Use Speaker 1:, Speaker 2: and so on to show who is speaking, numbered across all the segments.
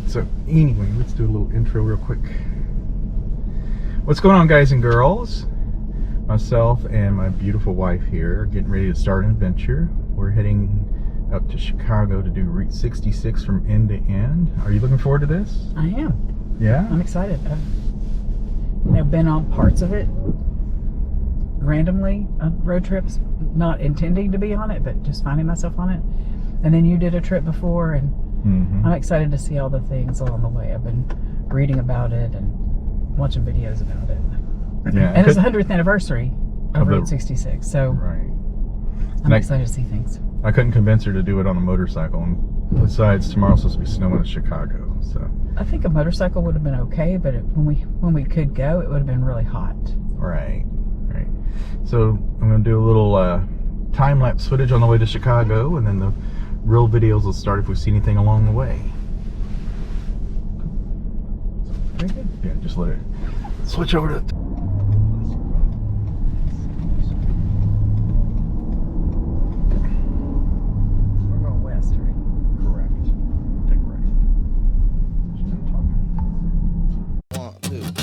Speaker 1: So anyway, let's do a little intro real quick. What's going on, guys and girls? Myself and my beautiful wife here are getting ready to start an adventure. We're heading up to Chicago to do Route 66 from end to end. Are you looking forward to this?
Speaker 2: I am.
Speaker 1: Yeah?
Speaker 2: I'm excited. I've been on parts of it randomly on road trips, not intending to be on it, but just finding myself on it. And then you did a trip before, and I'm excited to see all the things along the way. I've been reading about it and watching videos about it.
Speaker 1: Yeah.
Speaker 2: And it's the 100th anniversary of Route 66, so
Speaker 1: right.
Speaker 2: I'm excited to see things.
Speaker 1: I couldn't convince her to do it on a motorcycle, and besides, tomorrow's supposed to be snowing in Chicago, so.
Speaker 2: I think a motorcycle would have been okay, but when we could go, it would have been really hot.
Speaker 1: Right, right. So I'm going to do a little time-lapse footage on the way to Chicago, and then the real videos will start if we see anything along the way.
Speaker 2: Very good.
Speaker 1: Yeah, just let it switch over to...
Speaker 2: We're going west, right?
Speaker 1: Correct. Take right. She's not talking.
Speaker 3: 1, 2.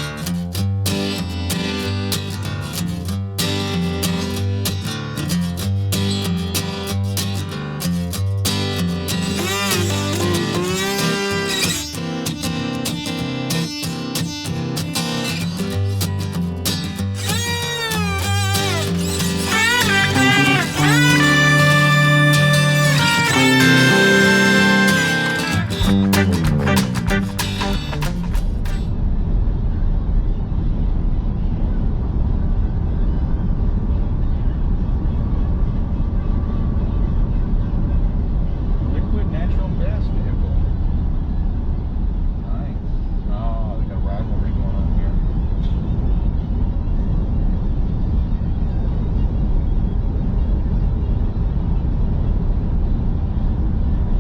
Speaker 1: Liquid natural gas vehicle. Nice. Oh, they got a rivalry going on here.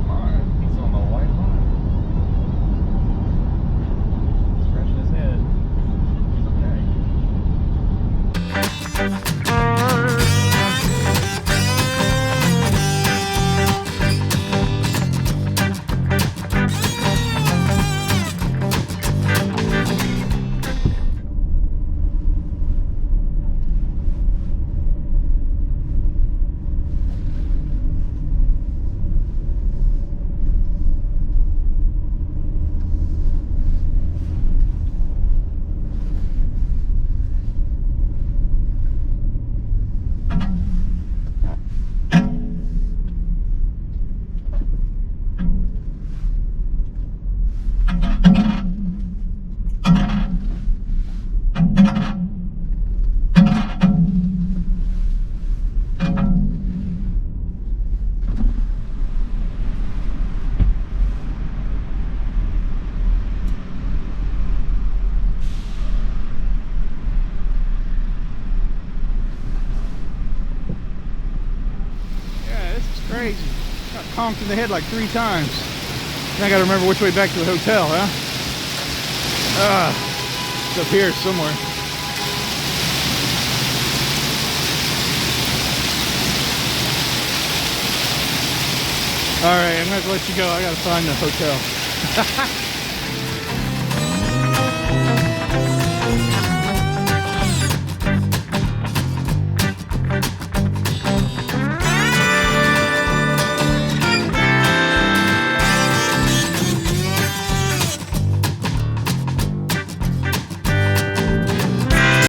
Speaker 1: Alright, he's on the white line. Scratching his head. It's okay.
Speaker 4: Crazy. Got conked in the head like 3 times. Now I gotta remember which way back to the hotel, huh? It's up here somewhere. Alright, I'm gonna have to let you go. I gotta find the hotel.